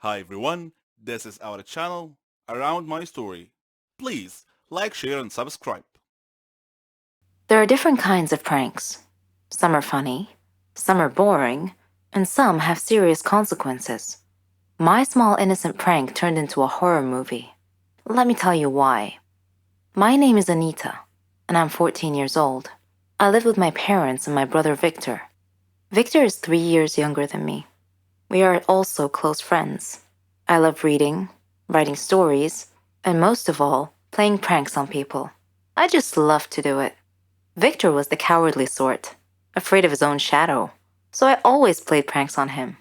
Hi everyone, this is our channel Around My Story. Please like, share and subscribe. There are different kinds of pranks. Some are funny, some are boring, and some have serious consequences. My small innocent prank turned into a horror movie. Let me tell you why. My name is Anita, and I'm 14 years old. I live with my parents and my brother Victor. Victor is 3 years younger than me. We are also close friends. I love reading, writing stories, and most of all, playing pranks on people. I just love to do it. Victor was the cowardly sort, afraid of his own shadow, so I always played pranks on him.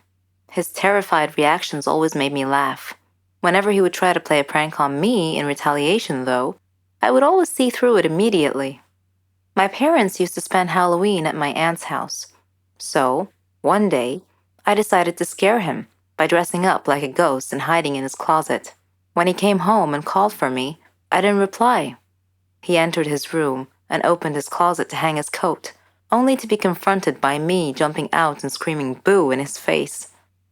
His terrified reactions always made me laugh. Whenever he would try to play a prank on me in retaliation, though, I would always see through it immediately. My parents used to spend Halloween at my aunt's house. So, one day, I decided to scare him by dressing up like a ghost and hiding in his closet. When he came home and called for me, I didn't reply. He entered his room and opened his closet to hang his coat, only to be confronted by me jumping out and screaming boo in his face.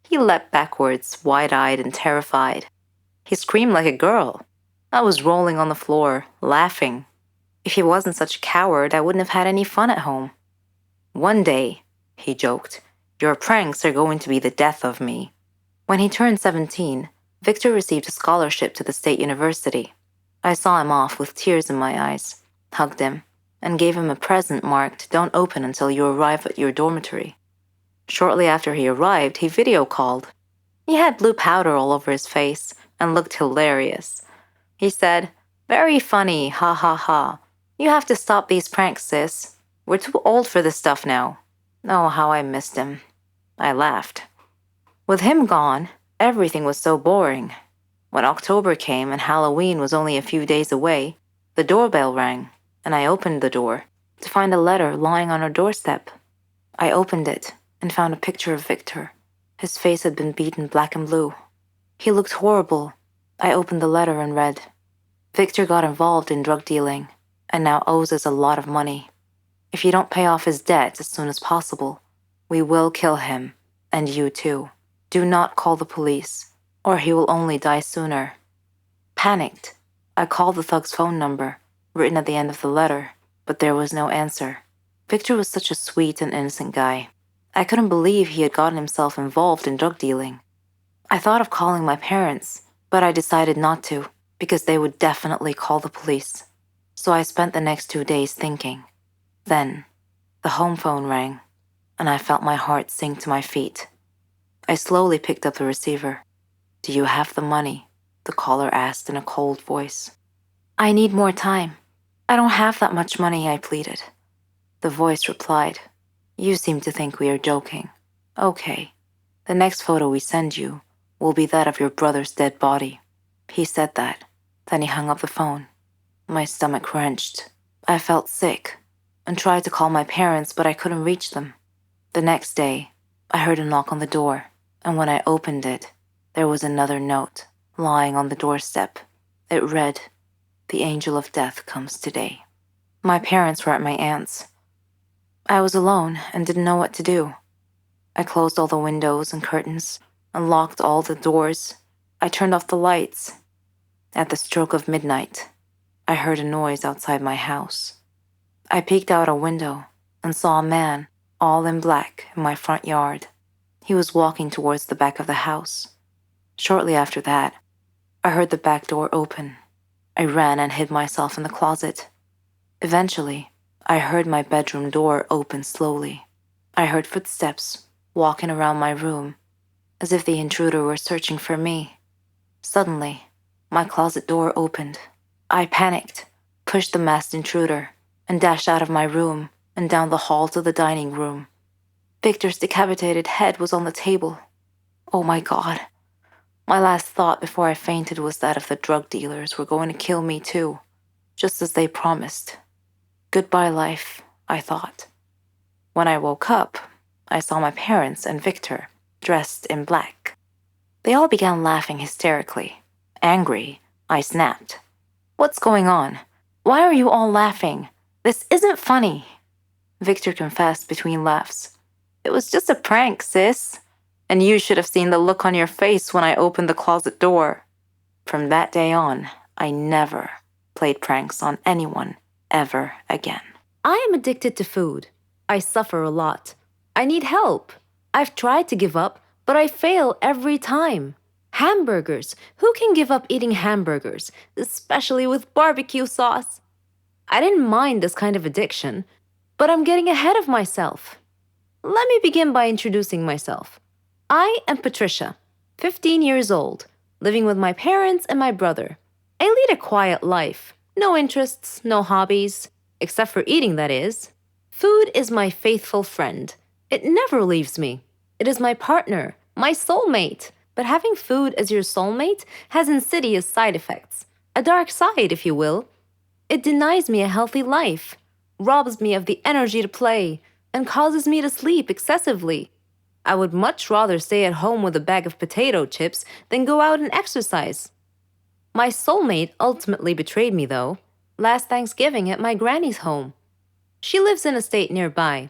He leapt backwards, wide-eyed and terrified. He screamed like a girl. I was rolling on the floor, laughing. If he wasn't such a coward, I wouldn't have had any fun at home. One day, he joked, your pranks are going to be the death of me. When he turned 17, Victor received a scholarship to the state university. I saw him off with tears in my eyes, hugged him, and gave him a present marked "Don't open until you arrive at your dormitory." Shortly after he arrived, he video called. He had blue powder all over his face and looked hilarious. He said, "Very funny, ha ha ha. You have to stop these pranks, sis. We're too old for this stuff now." Oh, how I missed him. I laughed. With him gone, everything was so boring. When October came and Halloween was only a few days away, the doorbell rang, and I opened the door to find a letter lying on our doorstep. I opened it and found a picture of Victor. His face had been beaten black and blue. He looked horrible. I opened the letter and read, Victor got involved in drug dealing and now owes us a lot of money. If you don't pay off his debt as soon as possible, we will kill him, and you too. Do not call the police, or he will only die sooner. Panicked, I called the thug's phone number, written at the end of the letter, but there was no answer. Victor was such a sweet and innocent guy. I couldn't believe he had gotten himself involved in drug dealing. I thought of calling my parents, but I decided not to, because they would definitely call the police. So I spent the next 2 days thinking. Then, the home phone rang, and I felt my heart sink to my feet. I slowly picked up the receiver. "Do you have the money?" the caller asked in a cold voice. "I need more time. I don't have that much money," I pleaded. The voice replied, "You seem to think we are joking. Okay, the next photo we send you will be that of your brother's dead body." He said that. Then he hung up the phone. My stomach wrenched. I felt sick and tried to call my parents, but I couldn't reach them. The next day, I heard a knock on the door, and when I opened it, there was another note lying on the doorstep. It read, "The angel of death comes today." My parents were at my aunt's. I was alone and didn't know what to do. I closed all the windows and curtains and locked all the doors. I turned off the lights. At the stroke of midnight, I heard a noise outside my house. I peeked out a window and saw a man, all in black, in my front yard. He was walking towards the back of the house. Shortly after that, I heard the back door open. I ran and hid myself in the closet. Eventually, I heard my bedroom door open slowly. I heard footsteps walking around my room, as if the intruder were searching for me. Suddenly, my closet door opened. I panicked, pushed the masked intruder, and dashed out of my room and down the hall to the dining room. Victor's decapitated head was on the table. Oh my God. My last thought before I fainted was that if the drug dealers were going to kill me too, just as they promised. Goodbye, life, I thought. When I woke up, I saw my parents and Victor, dressed in black. They all began laughing hysterically. Angry, I snapped. "What's going on? Why are you all laughing? This isn't funny." Victor confessed between laughs. "It was just a prank, sis." And you should have seen the look on your face when I opened the closet door. From that day on, I never played pranks on anyone ever again. I am addicted to food. I suffer a lot. I need help. I've tried to give up, but I fail every time. Hamburgers. Who can give up eating hamburgers, especially with barbecue sauce? I didn't mind this kind of addiction, but I'm getting ahead of myself. Let me begin by introducing myself. I am Patricia, 15 years old, living with my parents and my brother. I lead a quiet life. No interests, no hobbies, except for eating, that is. Food is my faithful friend. It never leaves me. It is my partner, my soulmate. But having food as your soulmate has insidious side effects. A dark side, if you will. It denies me a healthy life, robs me of the energy to play, and causes me to sleep excessively. I would much rather stay at home with a bag of potato chips than go out and exercise. My soulmate ultimately betrayed me, though, last Thanksgiving at my granny's home. She lives in a state nearby.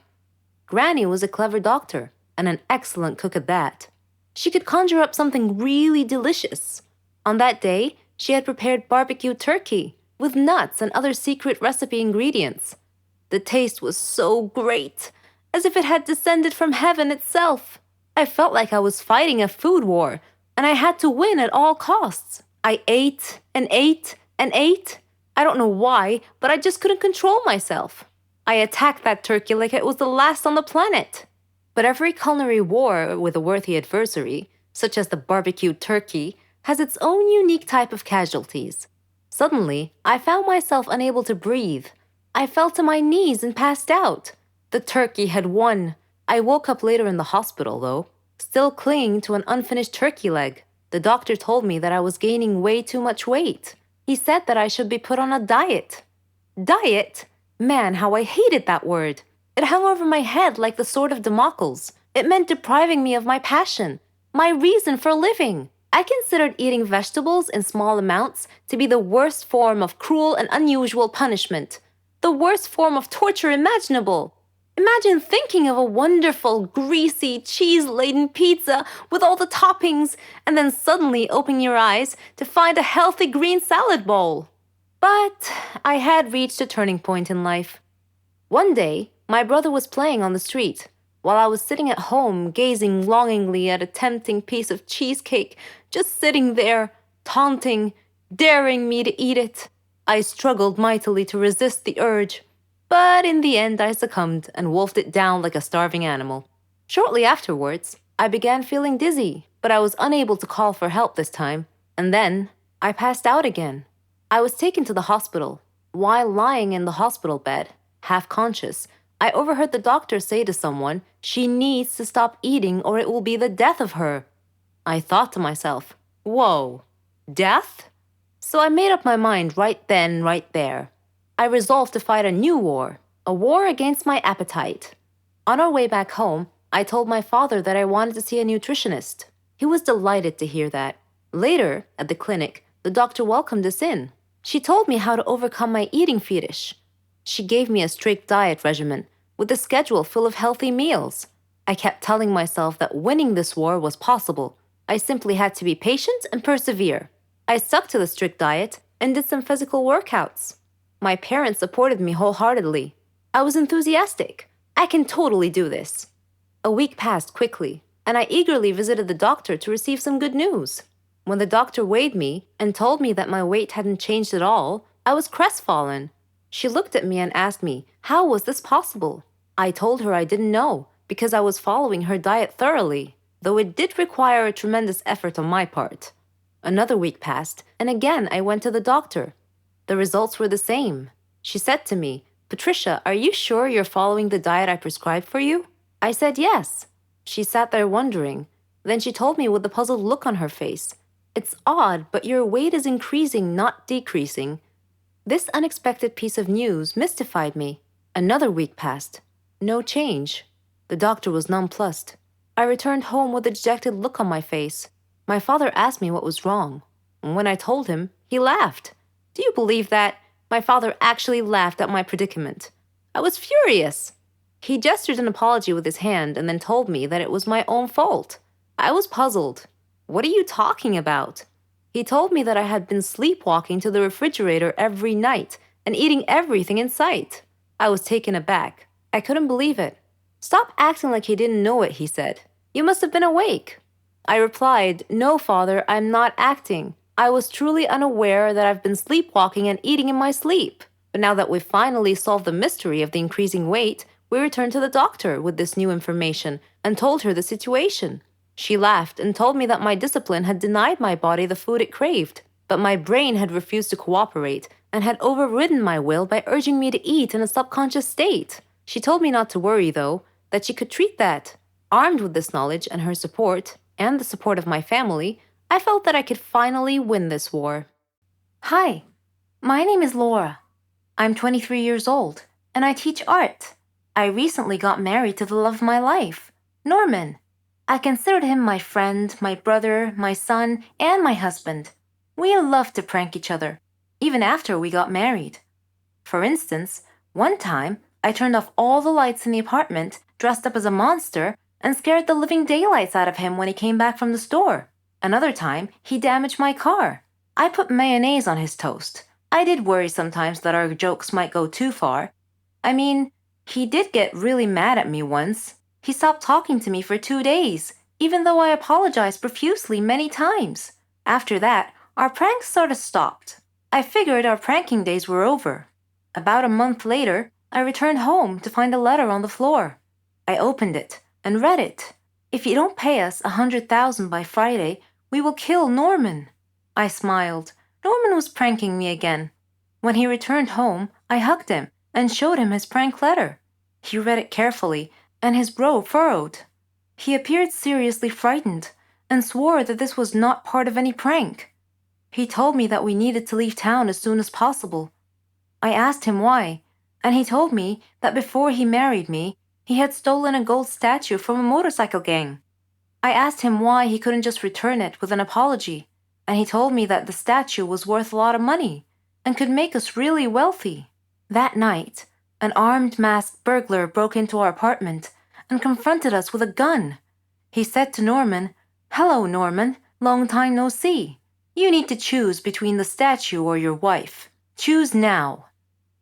Granny was a clever doctor, and an excellent cook at that. She could conjure up something really delicious. On that day, she had prepared barbecue turkey with nuts and other secret recipe ingredients. The taste was so great, as if it had descended from heaven itself. I felt like I was fighting a food war, and I had to win at all costs. I ate and ate and ate. I don't know why, but I just couldn't control myself. I attacked that turkey like it was the last on the planet. But every culinary war with a worthy adversary, such as the barbecued turkey, has its own unique type of casualties. Suddenly, I found myself unable to breathe. I fell to my knees and passed out. The turkey had won. I woke up later in the hospital, though, still clinging to an unfinished turkey leg. The doctor told me that I was gaining way too much weight. He said that I should be put on a diet. Diet? Man, how I hated that word. It hung over my head like the sword of Damocles. It meant depriving me of my passion, my reason for living. I considered eating vegetables in small amounts to be the worst form of cruel and unusual punishment, the worst form of torture imaginable. Imagine thinking of a wonderful, greasy, cheese-laden pizza with all the toppings, and then suddenly opening your eyes to find a healthy green salad bowl. But I had reached a turning point in life. One day, my brother was playing on the street, while I was sitting at home gazing longingly at a tempting piece of cheesecake, just sitting there, taunting, daring me to eat it. I struggled mightily to resist the urge, but in the end I succumbed and wolfed it down like a starving animal. Shortly afterwards, I began feeling dizzy, but I was unable to call for help this time, and then I passed out again. I was taken to the hospital. While lying in the hospital bed, half conscious, I overheard the doctor say to someone, "She needs to stop eating or it will be the death of her." I thought to myself, whoa, death? So I made up my mind right then, right there. I resolved to fight a new war, a war against my appetite. On our way back home, I told my father that I wanted to see a nutritionist. He was delighted to hear that. Later, at the clinic, the doctor welcomed us in. She told me how to overcome my eating fetish. She gave me a strict diet regimen with a schedule full of healthy meals. I kept telling myself that winning this war was possible. I simply had to be patient and persevere. I stuck to the strict diet and did some physical workouts. My parents supported me wholeheartedly. I was enthusiastic. I can totally do this. A week passed quickly, and I eagerly visited the doctor to receive some good news. When the doctor weighed me and told me that my weight hadn't changed at all, I was crestfallen. She looked at me and asked me, how was this possible? I told her I didn't know, because I was following her diet thoroughly, though it did require a tremendous effort on my part. Another week passed, and again I went to the doctor. The results were the same. She said to me, "Patricia, are you sure you're following the diet I prescribed for you?" I said yes. She sat there wondering. Then she told me with a puzzled look on her face, "It's odd, but your weight is increasing, not decreasing." This unexpected piece of news mystified me. Another week passed. No change. The doctor was nonplussed. I returned home with a dejected look on my face. My father asked me what was wrong. And when I told him, he laughed. Do you believe that? My father actually laughed at my predicament. I was furious. He gestured an apology with his hand and then told me that it was my own fault. I was puzzled. What are you talking about? He told me that I had been sleepwalking to the refrigerator every night and eating everything in sight. I was taken aback. I couldn't believe it. Stop acting like you didn't know it, he said. You must have been awake. I replied, No, Father, I'm not acting. I was truly unaware that I've been sleepwalking and eating in my sleep. But now that we've finally solved the mystery of the increasing weight, we returned to the doctor with this new information and told her the situation. She laughed and told me that my discipline had denied my body the food it craved, but my brain had refused to cooperate and had overridden my will by urging me to eat in a subconscious state. She told me not to worry, though, that she could treat that. Armed with this knowledge and her support, and the support of my family, I felt that I could finally win this war. Hi, my name is Laura. I'm 23 years old, and I teach art. I recently got married to the love of my life, Norman. I considered him my friend, my brother, my son, and my husband. We loved to prank each other, even after we got married. For instance, one time, I turned off all the lights in the apartment, dressed up as a monster, and scared the living daylights out of him when he came back from the store. Another time, he damaged my car. I put mayonnaise on his toast. I did worry sometimes that our jokes might go too far. I mean, he did get really mad at me once. He stopped talking to me for 2 days, even though I apologized profusely many times. After that, our pranks sort of stopped. I figured our pranking days were over. About a month later, I returned home to find a letter on the floor. I opened it and read it. If you don't pay us 100,000 by Friday, we will kill Norman. I smiled. Norman was pranking me again. When he returned home, I hugged him and showed him his prank letter. He read it carefully, and his brow furrowed. He appeared seriously frightened and swore that this was not part of any prank. He told me that we needed to leave town as soon as possible. I asked him why, and he told me that before he married me, he had stolen a gold statue from a motorcycle gang. I asked him why he couldn't just return it with an apology, and he told me that the statue was worth a lot of money and could make us really wealthy. That night, an armed masked burglar broke into our apartment and confronted us with a gun. He said to Norman, "Hello, Norman, long time no see. You need to choose between the statue or your wife. Choose now."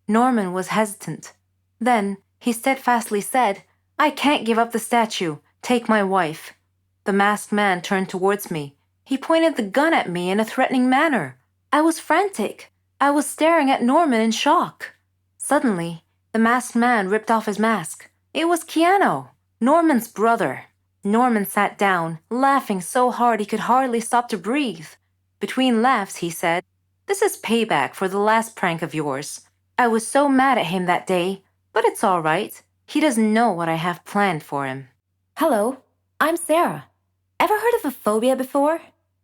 Norman was hesitant. Then he steadfastly said, "I can't give up the statue. Take my wife." The masked man turned towards me. He pointed the gun at me in a threatening manner. I was frantic. I was staring at Norman in shock. Suddenly, the masked man ripped off his mask. It was Keanu, Norman's brother. Norman sat down, laughing so hard he could hardly stop to breathe. Between laughs, he said, "This is payback for the last prank of yours. I was so mad at him that day, but it's all right. He doesn't know what I have planned for him." Hello, I'm Sarah. Ever heard of a phobia before?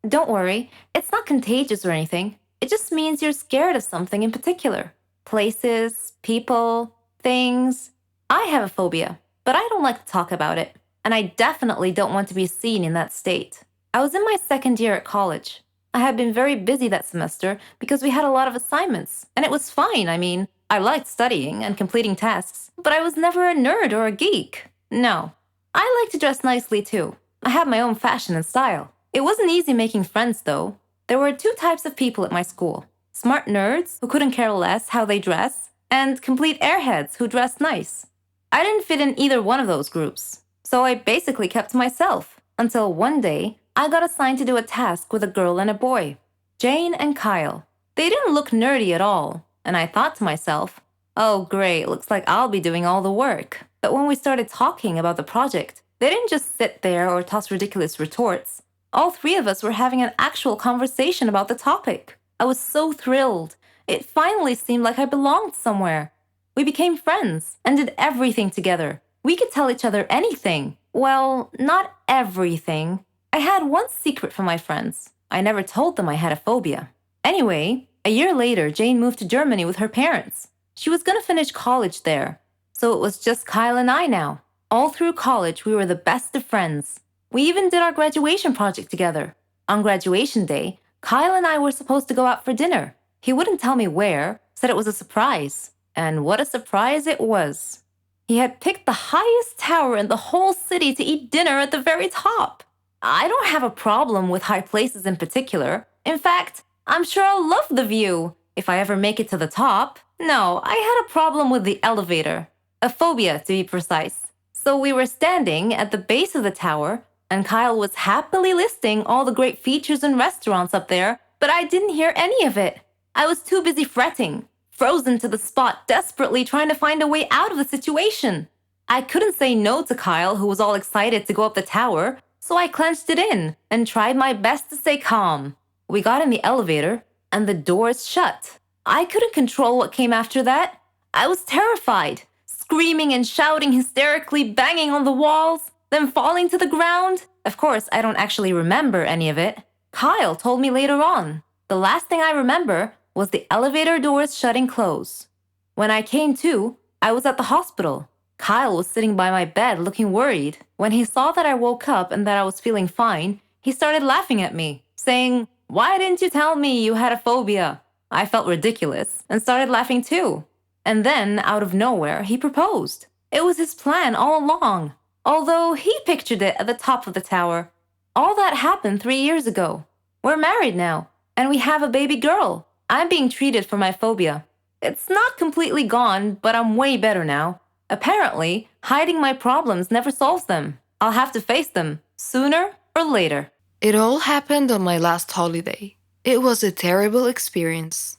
Don't worry, it's not contagious or anything. It just means you're scared of something in particular. Places, people, things. I have a phobia, but I don't like to talk about it, and I definitely don't want to be seen in that state. I was in my second year at college. I had been very busy that semester because we had a lot of assignments, and it was fine. I mean, I liked studying and completing tasks, but I was never a nerd or a geek. No. I like to dress nicely too. I have my own fashion and style. It wasn't easy making friends, though. There were 2 types of people at my school. Smart nerds who couldn't care less how they dress, and complete airheads who dressed nice. I didn't fit in either one of those groups, so I basically kept to myself, until one day, I got assigned to do a task with a girl and a boy, Jane and Kyle. They didn't look nerdy at all, and I thought to myself, oh great, looks like I'll be doing all the work. But when we started talking about the project, they didn't just sit there or toss ridiculous retorts. All 3 of us were having an actual conversation about the topic. I was so thrilled. It finally seemed like I belonged somewhere. We became friends and did everything together. We could tell each other anything. Well, not everything. I had one secret from my friends. I never told them I had a phobia. Anyway, a year later, Jane moved to Germany with her parents. She was going to finish college there. So it was just Kyle and I now. All through college, we were the best of friends. We even did our graduation project together. On graduation day, Kyle and I were supposed to go out for dinner. He wouldn't tell me where, said it was a surprise. And what a surprise it was. He had picked the highest tower in the whole city to eat dinner at the very top. I don't have a problem with high places in particular. In fact, I'm sure I'll love the view if I ever make it to the top. No, I had a problem with the elevator. A phobia, to be precise. So we were standing at the base of the tower, and Kyle was happily listing all the great features and restaurants up there, but I didn't hear any of it. I was too busy fretting, frozen to the spot, desperately trying to find a way out of the situation. I couldn't say no to Kyle, who was all excited to go up the tower, so I clenched it in and tried my best to stay calm. We got in the elevator, and the doors shut. I couldn't control what came after that. I was terrified, screaming and shouting hysterically, banging on the walls, then falling to the ground. Of course, I don't actually remember any of it. Kyle told me later on. The last thing I remember was the elevator doors shutting close. When I came to, I was at the hospital. Kyle was sitting by my bed looking worried. When he saw that I woke up and that I was feeling fine, he started laughing at me, saying, "Why didn't you tell me you had a phobia?" I felt ridiculous and started laughing too. And then, out of nowhere, he proposed. It was his plan all along, although he pictured it at the top of the tower. All that happened 3 years ago. We're married now, and we have a baby girl. I'm being treated for my phobia. It's not completely gone, but I'm way better now. Apparently, hiding my problems never solves them. I'll have to face them, sooner or later. It all happened on my last holiday. It was a terrible experience.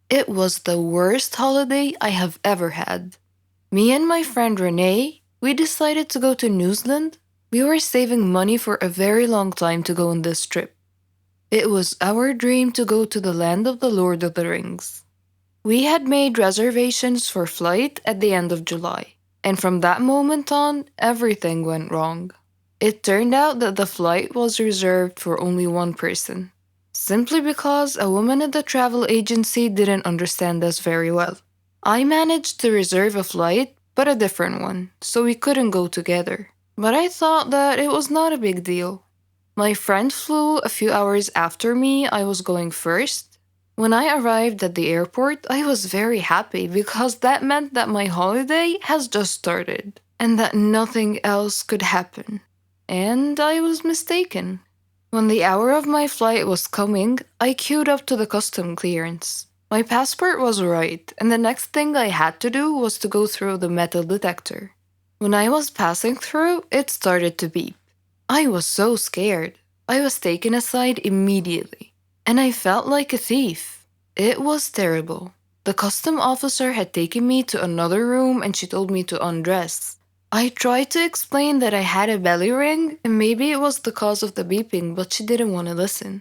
It was the worst holiday I have ever had. Me and my friend Renee, we decided to go to New Zealand. We were saving money for a very long time to go on this trip. It was our dream to go to the land of the Lord of the Rings. We had made reservations for flight at the end of July, and from that moment on, everything went wrong. It turned out that the flight was reserved for only one person, simply because a woman at the travel agency didn't understand us very well. I managed to reserve a flight, but a different one, so we couldn't go together. But I thought that it was not a big deal. My friend flew a few hours after me. I was going first. When I arrived at the airport, I was very happy because that meant that my holiday has just started and that nothing else could happen. And I was mistaken. When the hour of my flight was coming, I queued up to the custom clearance. My passport was right, and the next thing I had to do was to go through the metal detector. When I was passing through, it started to beep. I was so scared. I was taken aside immediately, and I felt like a thief. It was terrible. The custom officer had taken me to another room and she told me to undress. I tried to explain that I had a belly ring and maybe it was the cause of the beeping, but she didn't want to listen.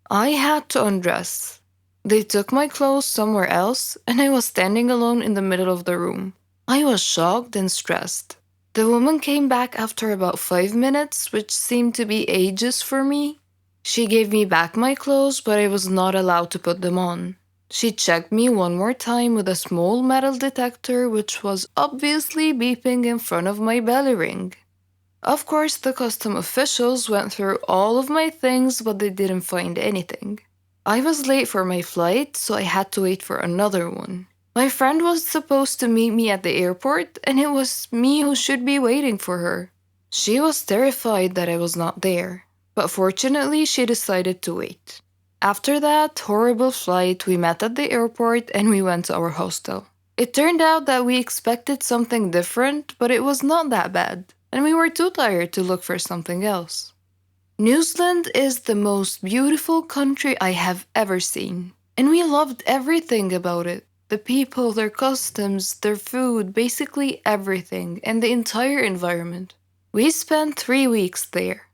I had to undress. They took my clothes somewhere else and I was standing alone in the middle of the room. I was shocked and stressed. The woman came back after about 5 minutes, which seemed to be ages for me. She gave me back my clothes, but I was not allowed to put them on. She checked me one more time with a small metal detector, which was obviously beeping in front of my belly ring. Of course, the custom officials went through all of my things, but they didn't find anything. I was late for my flight, so I had to wait for another one. My friend was supposed to meet me at the airport, and it was me who should be waiting for her. She was terrified that I was not there, but fortunately she decided to wait. After that horrible flight, we met at the airport and we went to our hostel. It turned out that we expected something different, but it was not that bad, and we were too tired to look for something else. New Zealand is the most beautiful country I have ever seen, and we loved everything about it. The people, their customs, their food, basically everything, and the entire environment. We spent 3 weeks there.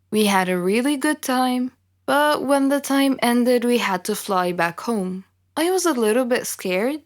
We had a really good time, but when the time ended, we had to fly back home. I was a little bit scared.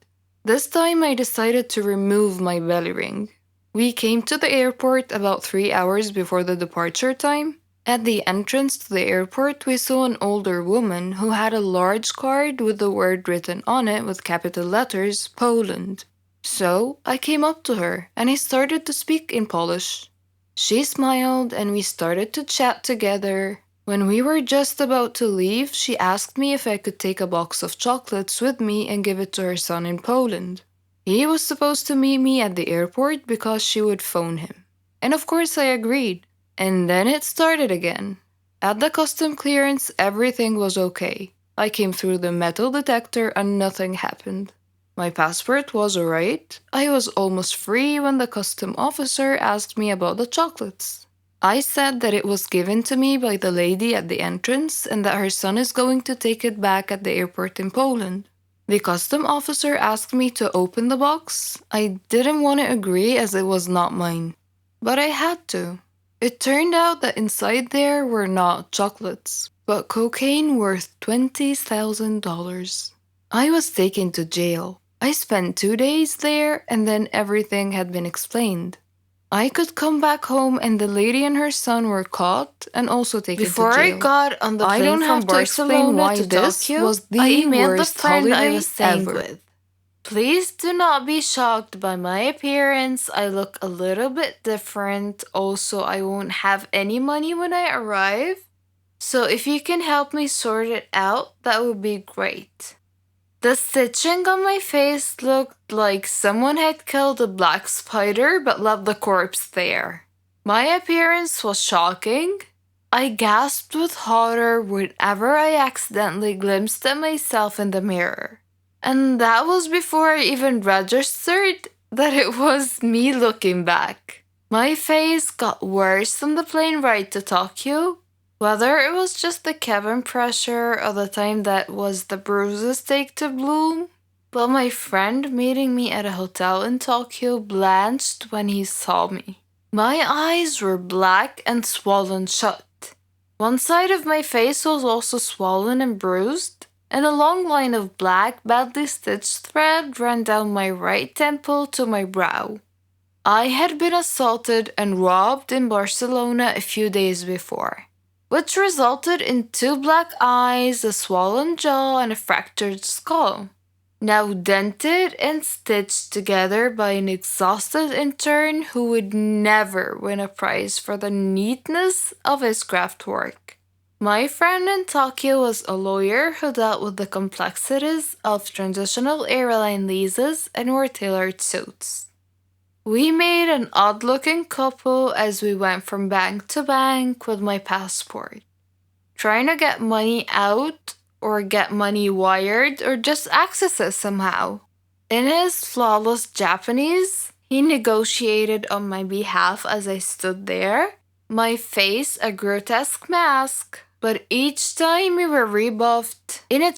This time I decided to remove my belly ring. We came to the airport about 3 hours before the departure time. At the entrance to the airport, we saw an older woman who had a large card with the word written on it with capital letters, Poland. So I came up to her and I started to speak in Polish. She smiled and we started to chat together. When we were just about to leave, she asked me if I could take a box of chocolates with me and give it to her son in Poland. He was supposed to meet me at the airport because she would phone him. And of course I agreed. And then it started again. At the custom clearance, everything was okay. I came through the metal detector and nothing happened. My passport was alright. I was almost free when the custom officer asked me about the chocolates. I said that it was given to me by the lady at the entrance and that her son is going to take it back at the airport in Poland. The custom officer asked me to open the box. I didn't want to agree as it was not mine, but I had to. It turned out that inside there were not chocolates, but cocaine worth $20,000. I was taken to jail. I spent 2 days there and then everything had been explained. I could come back home and the lady and her son were caught and also taken Before to I jail. got on the I plane don't from have to explain Barcelona why to this Tokyo, was the I emailed the worst friend I holiday was staying ever. with. Please do not be shocked by my appearance. I look a little bit different. Also, I won't have any money when I arrive. So if you can help me sort it out, that would be great. The stitching on my face looked like someone had killed a black spider but left the corpse there. My appearance was shocking. I gasped with horror whenever I accidentally glimpsed at myself in the mirror. And that was before I even registered that it was me looking back. My face got worse on the plane ride to Tokyo. Whether it was just the cabin pressure or the time that was the bruises take to bloom, but my friend meeting me at a hotel in Tokyo blanched when he saw me. My eyes were black and swollen shut. One side of my face was also swollen and bruised, and a long line of black, badly stitched thread ran down my right temple to my brow. I had been assaulted and robbed in Barcelona a few days before, which resulted in 2 black eyes, a swollen jaw, and a fractured skull, now dented and stitched together by an exhausted intern who would never win a prize for the neatness of his craft work. My friend in Tokyo was a lawyer who dealt with the complexities of transitional airline leases and wore tailored suits. We made an odd-looking couple as we went from bank to bank with my passport, trying to get money out or get money wired or just access it somehow. In his flawless Japanese, he negotiated on my behalf as I stood there, my face a grotesque mask, but each time we were rebuffed in a